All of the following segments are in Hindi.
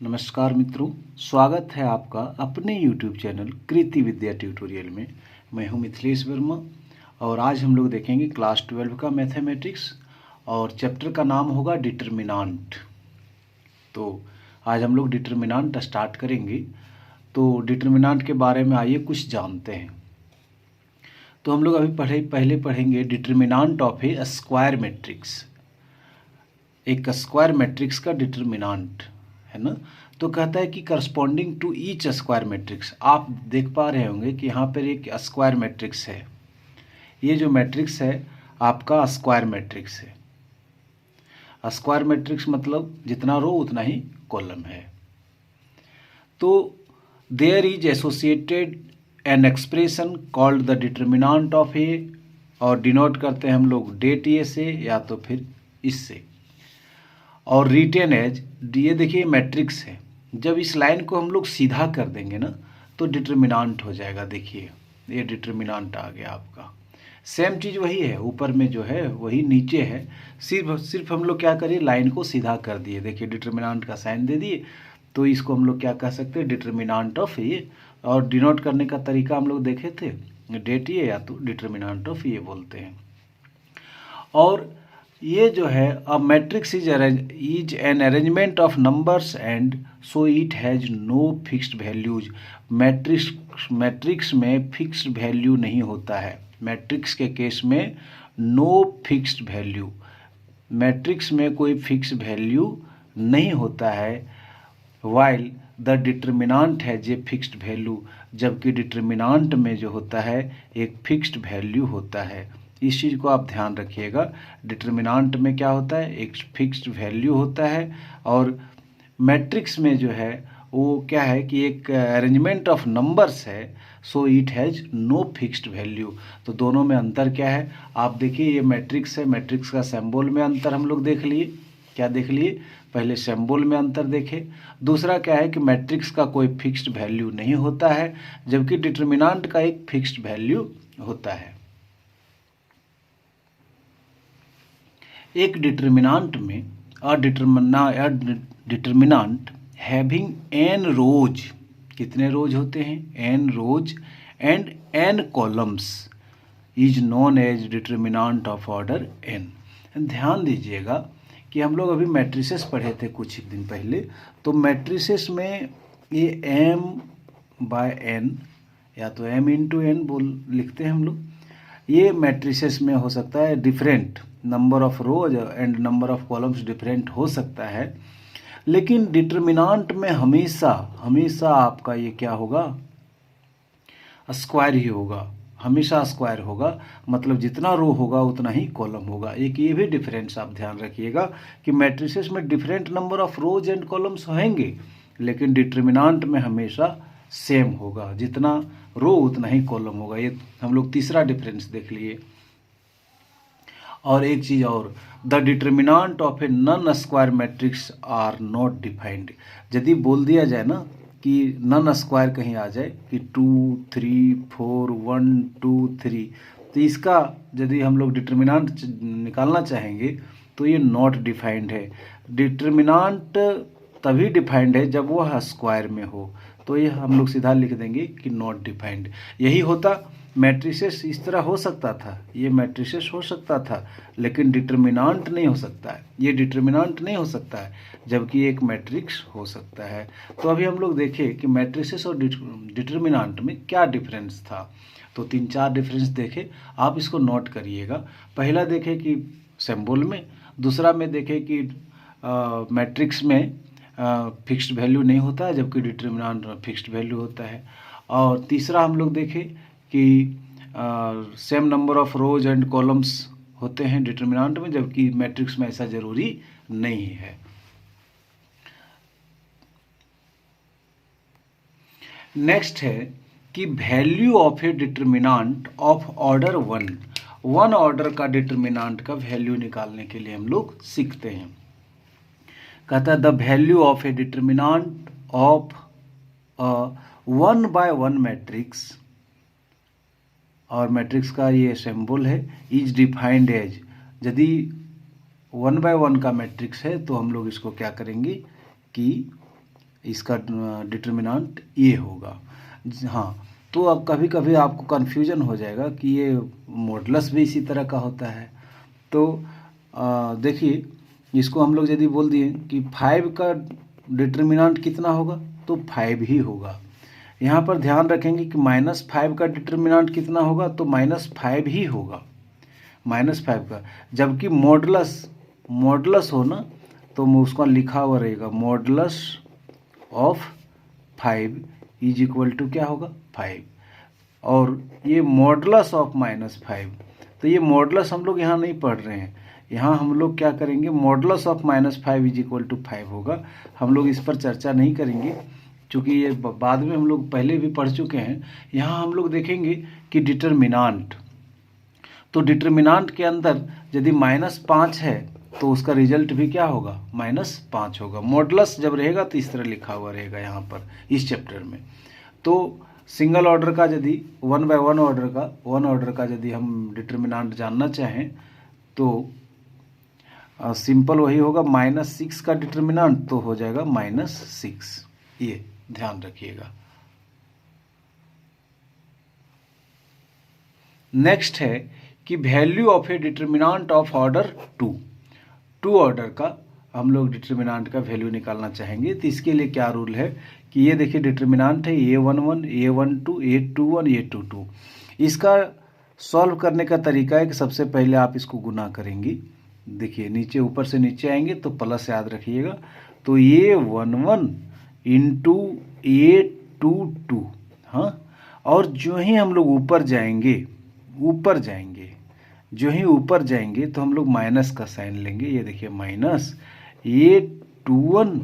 नमस्कार मित्रों, स्वागत है आपका अपने YouTube चैनल कृति विद्या ट्यूटोरियल में। मैं हूं मिथिलेश वर्मा और आज हम लोग देखेंगे क्लास 12 का मैथमेटिक्स और चैप्टर का नाम होगा डिटरमिनेंट। तो आज हम लोग डिटरमिनेंट स्टार्ट करेंगे। तो डिटरमिनेंट के बारे में आइए कुछ जानते हैं। तो हम लोग अभी पहले पढ़ेंगे determinant of a square matrix. एक स्क्वायर मैट्रिक्स का डिटरमिनेंट है ना। तो कहता है कि corresponding to each square matrix. आप देख पा रहे होंगे कि यहाँ पर एक स्क्वायर मैट्रिक्स है। ये जो मैट्रिक्स है आपका स्क्वायर मैट्रिक्स है। स्क्वायर मैट्रिक्स मतलब जितना रो उतना ही कॉलम है। तो there is associated an expression called the determinant of A, और डिनोट करते हैं हम लोग डेट ए से या तो फिर इससे, और रिटेन एज। ये देखिए मैट्रिक्स है। जब इस लाइन को हम लोग सीधा कर देंगे ना तो डिटरमिनेंट हो जाएगा। देखिए ये डिटरमिनेंट आ गया आपका। सेम चीज़ वही है, ऊपर में जो है वही नीचे है। सिर्फ हम लोग क्या करिए, लाइन को सीधा कर दिए। देखिए डिटरमिनेंट का साइन दे दिए, तो इसको हम लोग क्या कह सकते हैं, डिटरमिनेंट ऑफ ए। और डिनोट करने का तरीका हम लोग देखे थे, डेट ए या तो डिटरमिनेंट ऑफ ए बोलते हैं। और ये जो है uh matrix is an arrangement of numbers and so it has no fixed values. Matrix में फिक्स्ड वैल्यू नहीं होता है। मैट्रिक्स के केस में नो फिक्स्ड वैल्यू, मैट्रिक्स में कोई फिक्स वैल्यू नहीं होता है। While the determinant has a fixed value, जबकि डिटरमिनेंट में जो होता है एक फिक्स्ड वैल्यू होता है। इस चीज़ को आप ध्यान रखिएगा। डिटरमिनेंट में क्या होता है, एक फिक्स्ड वैल्यू होता है, और मैट्रिक्स में जो है वो क्या है कि एक अरेंजमेंट ऑफ नंबर्स है, so it has no fixed value. तो दोनों में अंतर क्या है, आप देखिए ये मैट्रिक्स है, मैट्रिक्स का सिंबल में अंतर हम लोग देख लिए। क्या देख लिए, पहले सिंबल में अंतर देखे। दूसरा क्या है कि मैट्रिक्स का कोई फिक्स्ड वैल्यू नहीं होता है, जबकि डिटरमिनेंट का एक फिक्स्ड वैल्यू होता है। एक डिटरमिनेंट में डिटरमिनेंट हैविंग एन रोज, कितने रोज होते हैं, n rows and n columns is known as determinant of order n. ध्यान दीजिएगा कि हम लोग अभी मैट्रिसेस पढ़े थे कुछ दिन पहले। तो मैट्रिसेस में ये एम बाय एन या तो एम इंटू एन लिखते हैं हम लोग। ये मैट्रिसेस में हो सकता है different number of rose and number of columns different हो सकता है, लेकिन डिटरमिनेंट में हमेशा आपका ये क्या होगा, स्क्वायर ही होगा। हमेशा स्क्वायर होगा, मतलब जितना रो होगा उतना ही कॉलम होगा। एक ये भी डिफरेंस आप ध्यान रखिएगा कि मैट्रिसेस में different number of rose and columns होंगे, लेकिन डिटरमिनेंट में हमेशा सेम होगा, जितना रो उतना ही कॉलम होगा। ये हम लोग तीसरा डिफरेंस देख लिए। और एक चीज़ और, the determinant of a non square matrix are not defined. यदि बोल दिया जाए ना कि नन स्क्वायर कहीं आ जाए कि 2 3 4 1 2 3, तो इसका यदि हम लोग डिटरमिनेंट निकालना चाहेंगे तो ये नॉट डिफाइंड है। डिटरमिनेंट तभी डिफाइंड है जब वह स्क्वायर में हो, तो ये हम लोग सीधा लिख देंगे कि नॉट डिफाइंड। यही होता, मैट्रिसेस इस तरह हो सकता था, ये मैट्रिसेस हो सकता था, लेकिन डिटरमिनेंट नहीं हो सकता है। ये डिटरमिनेंट नहीं हो सकता है, जबकि एक मैट्रिक्स हो सकता है। तो अभी हम लोग देखें कि मैट्रिसेस और डिटरमिनेंट में क्या डिफरेंस था। तो 3-4 डिफरेंस देखे, आप इसको नोट करिएगा। पहला देखें कि सिंबल में, दूसरा में देखें कि मैट्रिक्स में फिक्स्ड वैल्यू नहीं होता है, जबकि डिटरमिनेंट में फिक्स्ड वैल्यू होता है। और तीसरा हम लोग देखें कि same number of rose and columns होते हैं डिटरमिनेंट में, जबकि मैट्रिक्स में ऐसा जरूरी नहीं है। नेक्स्ट है कि value of A determinant of order 1 order का डिटरमिनेंट का वैल्यू निकालने के लिए हम लोग सीखते हैं। कहता है the value of A determinant of 1 by 1 matrix, और मैट्रिक्स का ये सिंबल है इज डिफाइंड एज। यदि 1 by 1 का मैट्रिक्स है तो हम लोग इसको क्या करेंगे कि इसका डिटर्मिनेंट ये होगा। हाँ, तो अब कभी कभी आपको कन्फ्यूजन हो जाएगा कि ये मॉडुलस भी इसी तरह का होता है। तो देखिए, इसको हम लोग यदि बोल दिए कि 5 का डिटर्मिनेंट कितना होगा, तो 5 ही होगा। यहाँ पर ध्यान रखेंगे कि -5 का डिटर्मिनेंट कितना होगा, तो -5 ही होगा, -5 का। जबकि मॉडुलस हो ना, तो उसका लिखा हुआ रहेगा modulus of 5 is equal to क्या होगा, 5। और ये मॉडुलस ऑफ -5, तो ये मॉडुलस हम लोग यहाँ नहीं पढ़ रहे हैं। यहाँ हम लोग क्या करेंगे, modulus of -5 is equal to 5 होगा। हम लोग इस पर चर्चा नहीं करेंगे, चूँकि ये बाद में हम लोग पहले भी पढ़ चुके हैं। यहाँ हम लोग देखेंगे कि डिटर्मिनेंट, तो डिटर्मिनेंट के अंदर यदि -5 है तो उसका रिजल्ट भी क्या होगा, -5 होगा। मॉडुलस जब रहेगा तो इस तरह लिखा हुआ रहेगा यहाँ पर इस चैप्टर में। तो सिंगल ऑर्डर का यदि 1 बाय 1 ऑर्डर का यदि हम डिटर्मिनेंट जानना चाहें तो सिंपल वही होगा, -6 का डिटर्मिनेंट तो हो जाएगा -6। ये ध्यान रखिएगा। नेक्स्ट है कि value of a determinant of order 2 order का हम लोग डिटर्मिनेंट का वैल्यू निकालना चाहेंगे। तो इसके लिए क्या रूल है कि ये देखिए डिटर्मिनेंट है A11, A12, A21, A22। इसका सॉल्व करने का तरीका है कि सबसे पहले आप इसको गुना करेंगी। देखिए नीचे, ऊपर से नीचे आएंगे तो प्लस याद रखिएगा। तो A11 इंटू A22, हाँ, और जो ही हम लोग ऊपर जाएंगे जो ही ऊपर जाएंगे तो हम लोग माइनस का साइन लेंगे। ये देखिए माइनस A21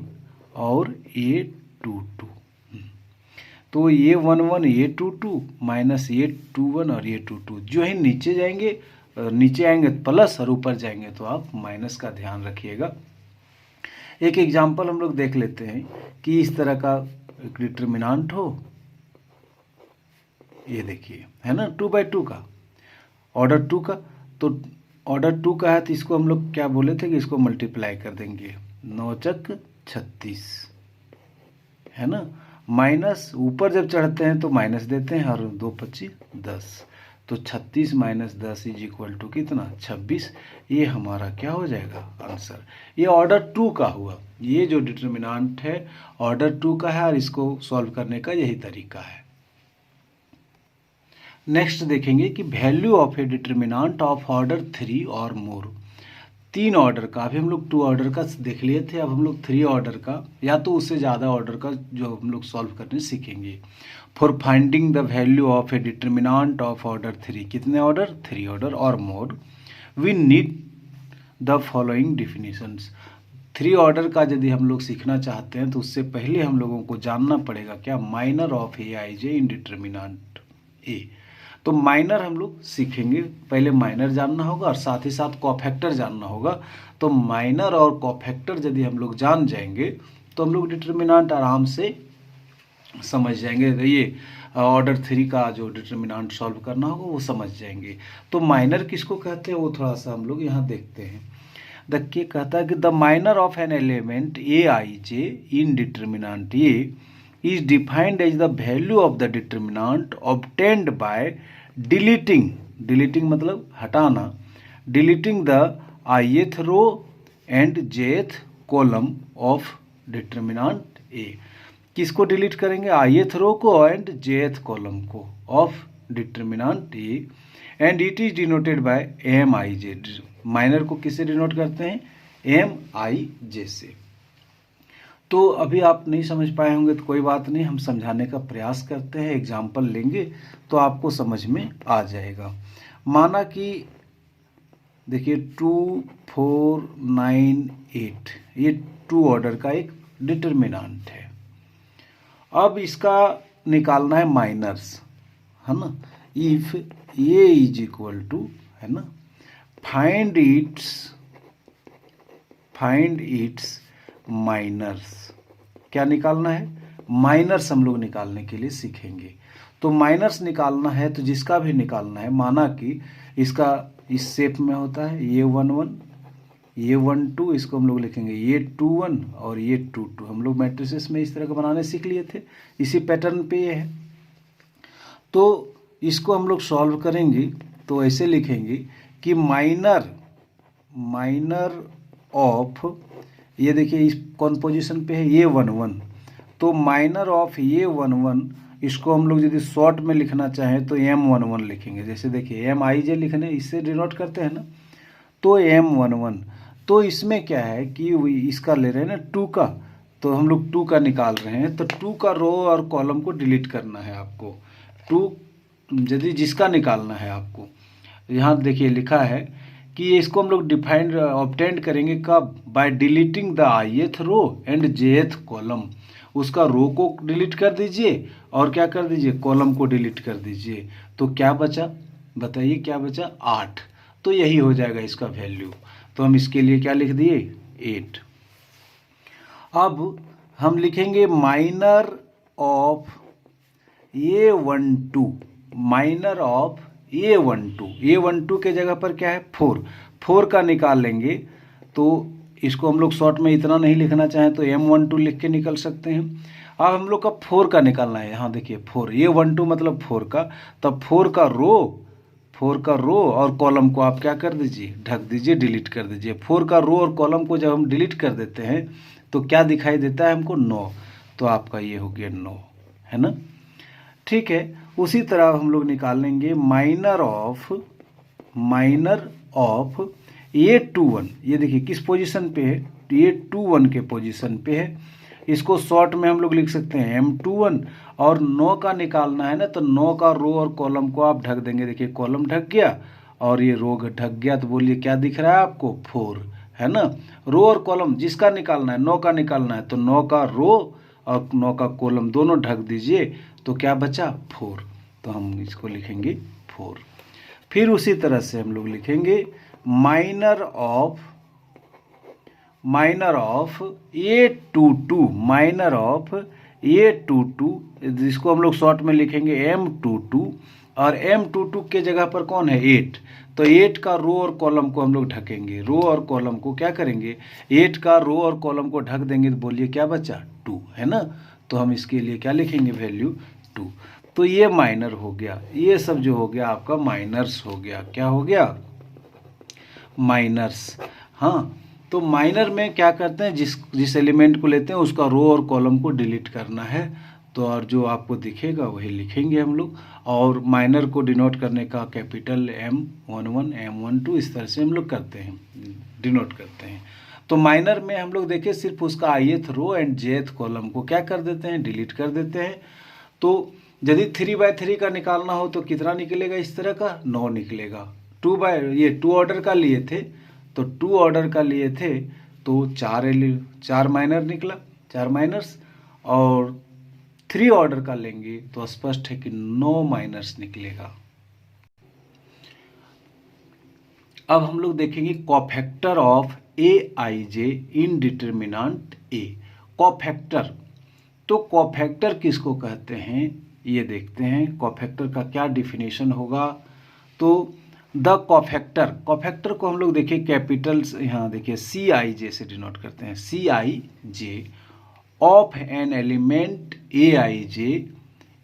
और A22, तो A11 A22 माइनस A21 और A22। जो ही नीचे आएंगे प्लस, और ऊपर जाएंगे तो आप माइनस का ध्यान रखिएगा। एक एग्जाम्पल हम लोग देख लेते हैं कि इस तरह का एक डिटर्मिनेंट हो, ये देखिए है ना, 2 बाई 2 का, ऑर्डर 2 का। तो ऑर्डर 2 का है तो इसको हम लोग क्या बोले थे कि इसको मल्टीप्लाई कर देंगे, 9 चक 36, है ना। माइनस ऊपर जब चढ़ते हैं तो माइनस देते हैं, और 2 25 10, तो 36 माइनस 10 इज इक्वल टू कितना, 26। ये हमारा क्या हो जाएगा आंसर। ये ऑर्डर 2 का हुआ। ये जो डिटर्मिनेंट है ऑर्डर 2 का है, और इसको सॉल्व करने का यही तरीका है। नेक्स्ट देखेंगे कि value of a determinant of order 3 और मोर। 3 ऑर्डर का, अभी हम लोग 2 ऑर्डर का देख लिए थे, अब हम लोग 3 ऑर्डर का या तो उससे ज़्यादा ऑर्डर का जो हम लोग सॉल्व करने सीखेंगे। For finding the value of a determinant of order 3, कितने ऑर्डर, 3 ऑर्डर और more, we need the following definitions. 3 order का यदि हम लोग सीखना चाहते हैं तो उससे पहले हम लोगों को जानना पड़ेगा क्या, minor of A I J in determinant A. तो माइनर हम लोग सीखेंगे, पहले माइनर जानना होगा और साथ ही साथ कोफैक्टर जानना होगा। तो माइनर और कोफैक्टर यदि हम लोग जान जाएंगे तो हम लोग डिटर्मिनेंट आराम से समझ जाएंगे। ये ऑर्डर 3 का जो डिटर्मिनेंट सॉल्व करना होगा वो समझ जाएंगे। तो माइनर किसको कहते हैं वो थोड़ा सा हम लोग यहाँ देखते हैं। देखिए कहता है कि the minor of an element A I J in determinant A is defined as the value of the determinant obtained by deleting मतलब हटाना, deleting the ith row and jth column of determinant A। किसको डिलीट करेंगे, ith row को एंड jth column को of determinant A, and it is denoted by Mij। Minor को किससे डिनोट करते हैं, Mij से। तो अभी आप नहीं समझ पाए होंगे तो कोई बात नहीं, हम समझाने का प्रयास करते हैं, एग्जाम्पल लेंगे तो आपको समझ में आ जाएगा। माना कि देखिए 2 4 9 8 ये 2 ऑर्डर का एक डिटर्मिनेंट है। अब इसका निकालना है माइनर्स, है ना। If A is equal to, है ना, फाइंड इट्स माइनर्स। क्या निकालना है, माइनर्स हम लोग निकालने के लिए सीखेंगे। तो माइनर्स निकालना है तो जिसका भी निकालना है, माना कि इसका इस शेप में होता है A11 ये 1 2, इसको हम लोग लिखेंगे ये 2 1 और ये 2 2। हम लोग मैट्रिसेस में इस तरह का बनाने सीख लिए थे, इसी पैटर्न पे ये है। तो इसको हम लोग सॉल्व करेंगे तो ऐसे लिखेंगे कि माइनर ऑफ, ये देखिए इस कौन पोजीशन पे है, ये 1 1, तो माइनर ऑफ ये 1 1, इसको हम लोग यदि शॉर्ट में लिखना चाहें तो M11 लिखेंगे। जैसे देखिए MIJ लिखने इससे डिनोट करते हैं ना, तो M11। तो इसमें क्या है कि इसका ले रहे हैं ना 2 का, तो हम लोग 2 का निकाल रहे हैं, तो 2 का रो और कॉलम को डिलीट करना है आपको। 2 यदि जिसका निकालना है आपको, यहाँ देखिए लिखा है कि इसको हम लोग डिफाइंड ऑब्टेंड करेंगे कब, by deleting the ith row and jth column. उसका रो को डिलीट कर दीजिए और क्या कर दीजिए, कॉलम को डिलीट कर दीजिए। तो क्या बचा, बताइए क्या बचा, 8। तो यही हो जाएगा इसका वैल्यू। तो हम इसके लिए क्या लिख दिए, 8। अब हम लिखेंगे माइनर ऑफ ये 1 2, माइनर ऑफ ये 1 2, ये 1 2 के जगह पर क्या है 4 का निकाल लेंगे। तो इसको हम लोग शॉर्ट में इतना नहीं लिखना चाहें तो M12 लिख के निकल सकते हैं। अब हम लोग का 4 का निकालना है, यहाँ देखिए 4, ये 1 2 मतलब 4 का, तब 4 का रो और कॉलम को आप क्या कर दीजिए, ढक दीजिए, डिलीट कर दीजिए। 4 का रो और कॉलम को जब हम डिलीट कर देते हैं तो क्या दिखाई देता है हमको, 9। तो आपका ये हो गया 9, है ना। ठीक है, उसी तरह हम लोग निकाल लेंगे माइनर ऑफ ये 2 1, ये देखिए किस पोजीशन पे है, ये 2 1 के पोजीशन पे है। इसको शॉर्ट में हम लोग लिख सकते हैं M21, और 9 का निकालना है ना, तो 9 का रो और कॉलम को आप ढक देंगे। देखिए कॉलम ढक गया और ये रो ढक गया, तो बोलिए क्या दिख रहा है आपको, 4, है ना। रो और कॉलम जिसका निकालना है, 9 का निकालना है, तो 9 का रो और 9 का कॉलम दोनों ढक दीजिए, तो क्या बचा, 4। तो हम इसको लिखेंगे 4। फिर उसी तरह से हम लोग लिखेंगे माइनर ऑफ ये 2 2, माइनर ऑफ ये 2 2, जिसको हम लोग शॉर्ट में लिखेंगे M22, और M22 के जगह पर कौन है, 8। तो 8 का रो और कॉलम को हम लोग ढकेंगे, रो और कॉलम को क्या करेंगे, 8 का रो और कॉलम को ढक देंगे, तो बोलिए क्या बचा, 2, है ना। तो हम इसके लिए क्या लिखेंगे, वैल्यू 2। तो ये माइनर हो गया, ये सब जो हो गया आपका माइनर्स हो गया। क्या हो गया, माइनर्स। हाँ, तो माइनर में क्या करते हैं, जिस एलिमेंट को लेते हैं उसका रो और कॉलम को डिलीट करना है। तो और जो आपको दिखेगा वही लिखेंगे हम लोग। और माइनर को डिनोट करने का कैपिटल M11 M12 इस तरह से हम लोग करते हैं, डिनोट करते हैं। तो माइनर में हम लोग देखिए सिर्फ उसका ith row and jth column को क्या कर देते हैं, डिलीट कर देते हैं। तो यदि 3/3 का निकालना हो तो कितना निकलेगा, इस तरह का 9 निकलेगा। 2 ऑर्डर का लिए थे, तो 2 ऑर्डर का लिए थे तो 4 माइनर निकला, 4 माइनर्स, और 3 ऑर्डर का लेंगे तो स्पष्ट है कि 9 माइनर्स निकलेगा। अब हम लोग देखेंगे cofactor of AIJ in determinant A। Cofactor, तो कोफैक्टर किसको कहते हैं ये देखते हैं। कोफैक्टर का क्या डिफिनेशन होगा, तो द कोफैक्टर को हम लोग देखिए कैपिटल्स, यहाँ देखिए CIJ से डिनोट करते हैं, CIJ of an element AIJ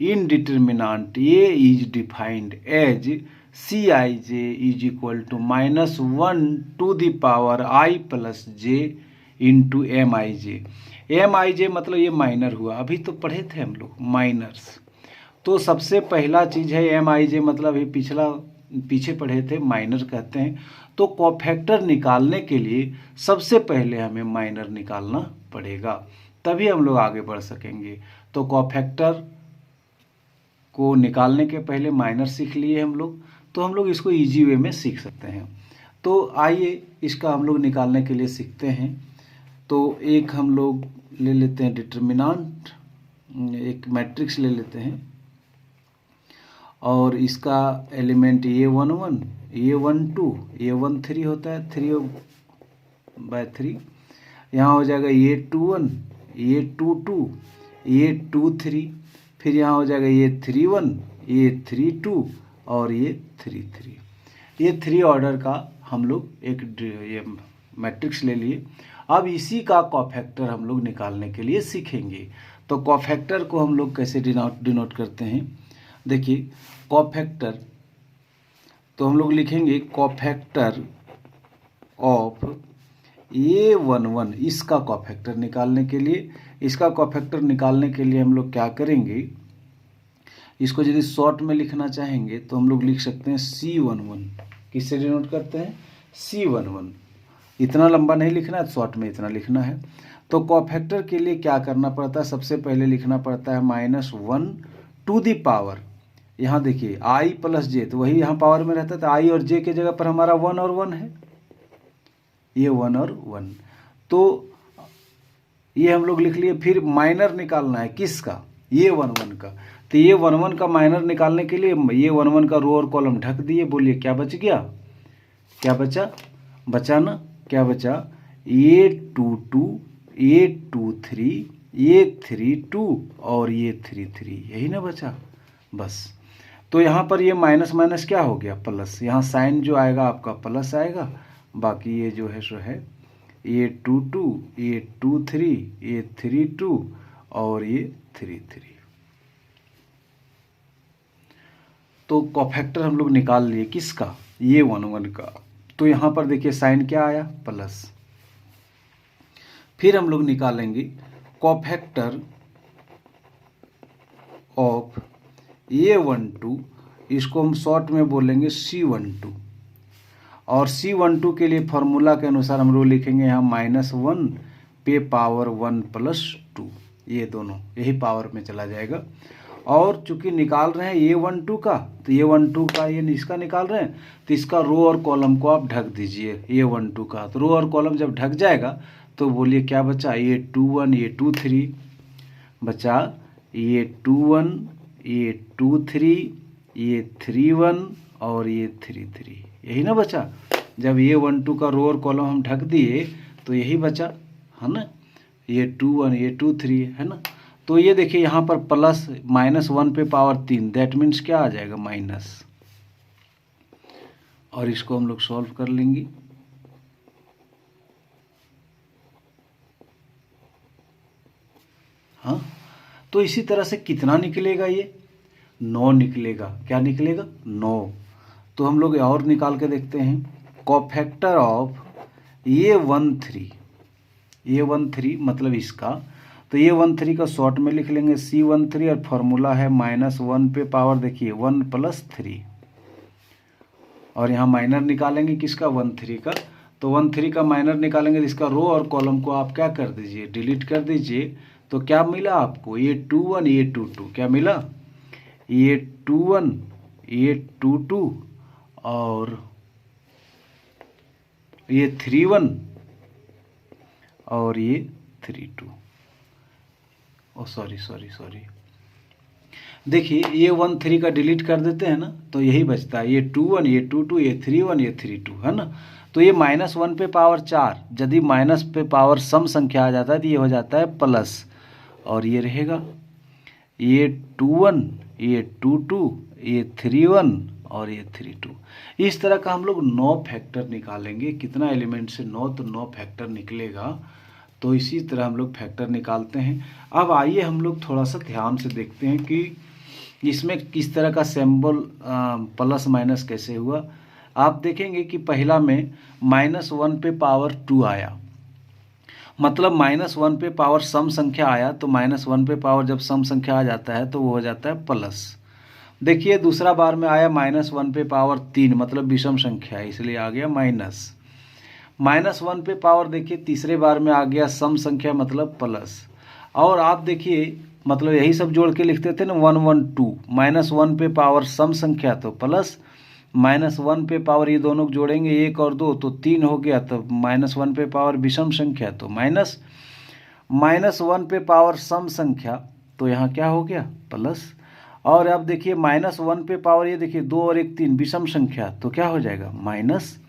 in determinant A is defined as CIJ is equal to -1 to the power I plus J into MIJ। MIJ मतलब ये माइनर हुआ, अभी तो पढ़े थे हम लोग माइनर्स। तो सबसे पहला चीज़ है MIJ, मतलब ये पीछे पढ़े थे, माइनर कहते हैं। तो कोफैक्टर निकालने के लिए सबसे पहले हमें माइनर निकालना पड़ेगा, तभी हम लोग आगे बढ़ सकेंगे। तो कोफैक्टर को निकालने के पहले माइनर सीख लिए हम लोग, तो हम लोग इसको इजी वे में सीख सकते हैं। तो आइए इसका हम लोग निकालने के लिए सीखते हैं। तो एक हम लोग ले लेते हैं डिटर्मिनेंट, एक मैट्रिक्स ले लेते हैं, और इसका एलिमेंट A11 A12 A13 होता है, 3/3। यहाँ हो जाएगा A21 A22 A23, फिर यहाँ हो जाएगा A31 A32 और A33। ये 3 ऑर्डर का हम लोग एक ये मैट्रिक्स ले लिए। अब इसी का कॉफैक्टर हम लोग निकालने के लिए सीखेंगे। तो कॉफैक्टर को हम लोग कैसे डिनोट करते हैं, देखिए कॉफैक्टर तो हम लोग लिखेंगे कॉफैक्टर ऑफ A11। इसका कॉफैक्टर निकालने के लिए, हम लोग क्या करेंगे, इसको यदि शॉर्ट में लिखना चाहेंगे तो हम लोग लिख सकते हैं C11। किससे डिनोट करते हैं, C11। इतना लंबा नहीं लिखना है, शॉर्ट में इतना लिखना है। तो कॉफैक्टर के लिए क्या करना पड़ता है, सबसे पहले लिखना पड़ता है -1 टू दी पावर। यहाँ देखिए i प्लस जे, तो वही यहाँ पावर में रहता है, तो i और j के जगह पर हमारा 1 और 1 है, ये 1 और 1। तो ये हम लोग लिख लिए। फिर माइनर निकालना है किसका, ये 1 का। तो ये 1 का माइनर निकालने के लिए ये 1 का रो और कॉलम ढक दिए। बोलिए क्या बच गया, क्या बचा ना, क्या बचा, A22, A23, A32 और ये 33, यही ना बचा बस। तो यहाँ पर ये माइनस माइनस क्या हो गया, प्लस। यहाँ साइन जो आएगा आपका प्लस आएगा, बाकी ये जो है सो है A22, A23, A32 और ये 33। तो कॉफैक्टर हम लोग निकाल लिए किसका, ये 1 का। तो यहाँ पर देखिए साइन क्या आया, प्लस। फिर हम लोग निकालेंगे कॉफैक्टर ऑफ A12, इसको हम शॉर्ट में बोलेंगे C12। और C12 के लिए फॉर्मूला के अनुसार हम लोग लिखेंगे यहाँ -1 पे पावर 1 + 2, ये दोनों यही पावर में चला जाएगा। और चूंकि निकाल रहे हैं A12 का, तो A12 का ये इसका निकाल रहे हैं, तो इसका रो और कॉलम को आप ढक दीजिए A12 का। तो रो और कॉलम जब ढक जाएगा तो बोलिए क्या बचा, A21, A23 बचा, A21, A23, A31 और A33, यही ना बचा। जब A12 का रो और कॉलम हम ढक दिए तो यही बचा, है ना, A21, A23, है ना। तो ये देखिए यहाँ पर प्लस -1 पे पावर 3, दैट मीन्स क्या आ जाएगा, माइनस। और इसको हम लोग सॉल्व कर लेंगे। हाँ, तो इसी तरह से कितना निकलेगा, ये 9 निकलेगा। क्या निकलेगा, 9। तो हम लोग और निकाल के देखते हैं, कॉफैक्टर ऑफ A13 मतलब इसका। तो A13 का शॉर्ट में लिख लेंगे C13 और फॉर्मूला है -1 पे पावर, देखिए 1 + 3। और यहाँ माइनर निकालेंगे किसका, 13 का। तो 13 का माइनर निकालेंगे, तो इसका रो और कॉलम को आप क्या कर दीजिए, डिलीट कर दीजिए। तो क्या मिला आपको, A21, A22, क्या मिला, A21, A22 और ये 31 और ये 32। ओ सॉरी, देखिए ये 13 का डिलीट कर देते हैं ना, तो यही बचता है, ये 21, ये 22, ये 31, ये 32, है ना। तो ये -1 पे पावर 4, यदि माइनस पे पावर सम संख्या आ जाता है तो ये हो जाता है प्लस। और ये रहेगा ये 21, ये 22, ये 31 और ये 32। इस तरह का हम लोग 9 फैक्टर निकालेंगे। कितना एलिमेंट से 9, तो 9 फैक्टर निकलेगा। तो इसी तरह हम लोग फैक्टर निकालते हैं। अब आइए हम लोग थोड़ा सा ध्यान से देखते हैं कि इसमें किस तरह का सिंबल प्लस माइनस कैसे हुआ। आप देखेंगे कि पहला में -1 पे पावर 2 आया, मतलब -1 पे पावर सम संख्या आया। तो -1 पे पावर जब सम संख्या आ जाता है तो वो हो जाता है प्लस। देखिए दूसरा बार में आया -1 पे पावर 3, मतलब विषम संख्या है, इसलिए आ गया माइनस। -1 पे पावर देखिए तीसरे बार में आ गया सम संख्या, मतलब प्लस। और आप देखिए मतलब यही सब जोड़ के लिखते थे ना, 1 1 2, -1 पे पावर सम संख्या तो प्लस, -1 पे पावर ये दोनों जोड़ेंगे 1 और 2 तो 3 हो गया, तो -1 पे पावर विषम संख्या तो माइनस, -1 पे पावर सम संख्या तो यहाँ क्या हो गया, प्लस। और अब देखिए -1 पे पावर ये देखिए 2 और 1 3 विषम संख्या तो क्या हो जाएगा, माइनस।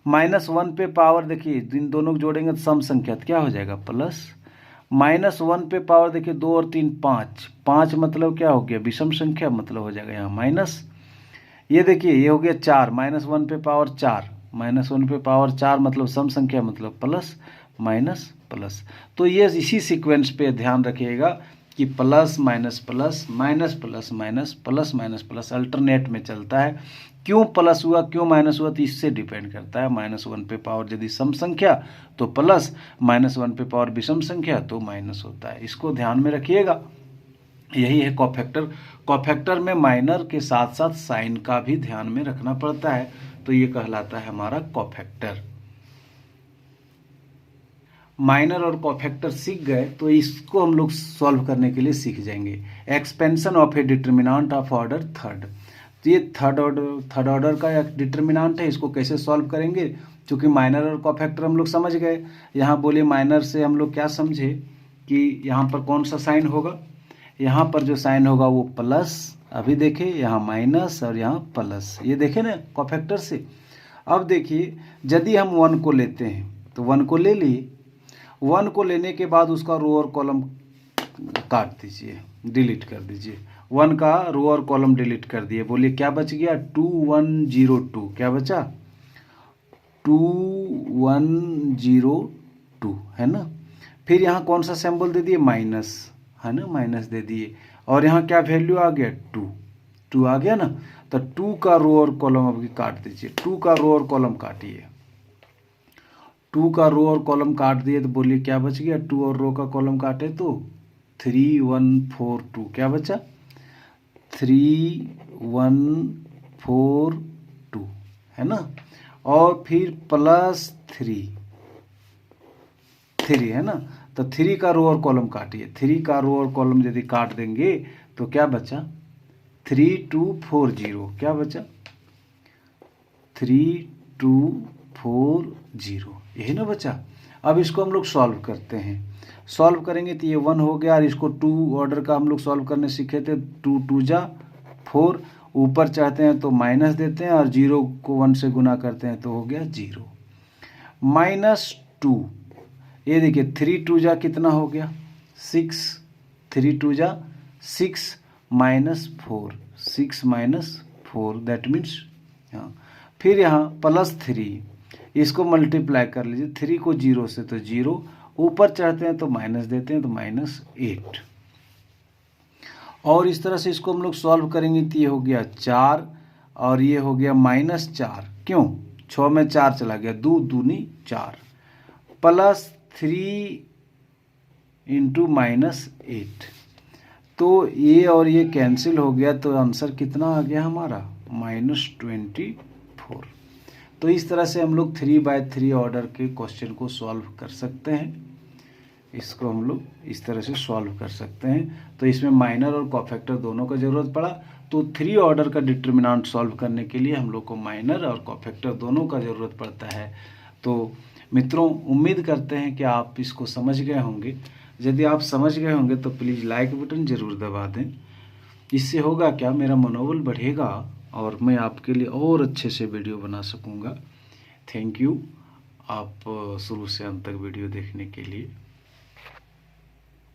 -1 पे पावर देखिए इन दोनों को जोड़ेंगे तो सम संख्या तो क्या हो जाएगा, प्लस। -1 पे पावर देखिए 2 और 3 5, 5 मतलब क्या हो गया, विषम संख्या, मतलब हो जाएगा यहाँ माइनस। ये देखिए ये हो गया 4, -1 पे पावर 4 -1 पे पावर 4 मतलब सम संख्या मतलब प्लस माइनस प्लस। तो ये इसी सीक्वेंस पे ध्यान रखिएगा कि plus minus plus minus plus minus plus minus plus alternate में चलता है। क्यों प्लस हुआ क्यों माइनस हुआ तो इससे डिपेंड करता है। -1 पे पावर यदि सम संख्या तो प्लस, -1 पे पावर विषम संख्या तो माइनस होता है। इसको ध्यान में रखिएगा। यही है कॉफैक्टर। कॉफैक्टर में माइनर के साथ साथ साइन का भी ध्यान में रखना पड़ता है, तो ये कहलाता है हमारा कॉफैक्टर। माइनर और कॉफैक्टर सीख गए तो इसको हम लोग सॉल्व करने के लिए सीख जाएंगे। Expansion of a determinant of order third. तो ये थर्ड ऑर्डर का एक डिटर्मिनेंट है, इसको कैसे सॉल्व करेंगे। क्योंकि माइनर और कॉफैक्टर हम लोग समझ गए। यहाँ बोले माइनर से हम लोग क्या समझे कि यहाँ पर कौन सा साइन होगा, यहाँ पर जो साइन होगा वो प्लस, अभी देखिए यहाँ माइनस और यहाँ प्लस, ये देखे ना कॉफैक्टर से। अब देखिए यदि हम 1 को लेते हैं तो 1 को ले लिए, 1 को लेने के बाद उसका रो और कॉलम काट दीजिए, डिलीट कर दीजिए। 1 का रो और कॉलम डिलीट कर दिए, बोलिए क्या बच गया 2102। क्या बचा 2102 है ना। फिर यहाँ कौन सा सिंबल दे दिए माइनस, है ना, माइनस दे दिए। और यहाँ क्या वैल्यू आ गया 2 आ गया ना। तो 2 का रो और कॉलम अभी काट दीजिए। 2 का रो और कॉलम काटिए। 2 का रो और कॉलम काट दिए तो बोलिए क्या बच गया। 2 और रो का कॉलम काटे तो 3142। क्या बचा 3142 है ना। और फिर प्लस 3 है ना। तो 3 का रो और कॉलम काटिए। 3 का रो और कॉलम यदि काट देंगे तो क्या बचा 3240। क्या बचा 3240, यही ना बचा। अब इसको हम लोग सॉल्व करते हैं। सॉल्व करेंगे तो ये 1 हो गया और इसको 2 ऑर्डर का हम लोग सॉल्व करने सीखे थे। 2 2 जा 4, ऊपर चाहते हैं तो माइनस देते हैं और 0 को 1 से गुना करते हैं तो हो गया 0। -2, ये देखिए 3 2 जा कितना हो गया 6, 3 2 जा 6 -4, 6 -4 दैट मीन्स हाँ। फिर यहाँ +3, इसको मल्टीप्लाई कर लीजिए। 3 को 0 से तो 0, ऊपर चढ़ते हैं तो माइनस देते हैं तो -8। और इस तरह से इसको हम लोग सॉल्व करेंगे तो ये हो गया 4 और ये हो गया -4। क्यों 6 में 4 चला गया, 2 दूनी 4, +3 इंटू -8। तो ये और ये कैंसिल हो गया तो आंसर कितना आ गया हमारा -24। तो इस तरह से हम लोग 3/3 ऑर्डर के क्वेश्चन को सॉल्व कर सकते हैं। इसको हम लोग इस तरह से सॉल्व कर सकते हैं। तो इसमें माइनर और कॉफैक्टर दोनों का ज़रूरत पड़ा। तो 3 ऑर्डर का डिटर्मिनेंट सॉल्व करने के लिए हम लोग को माइनर और कॉफैक्टर दोनों का ज़रूरत पड़ता है। तो मित्रों उम्मीद करते हैं कि आप इसको समझ गए होंगे। यदि आप समझ गए होंगे तो प्लीज़ लाइक बटन ज़रूर दबा दें। इससे होगा क्या, मेरा मनोबल बढ़ेगा और मैं आपके लिए और अच्छे से वीडियो बना सकूँगा। थैंक यू आप शुरू से अंत तक वीडियो देखने के लिए।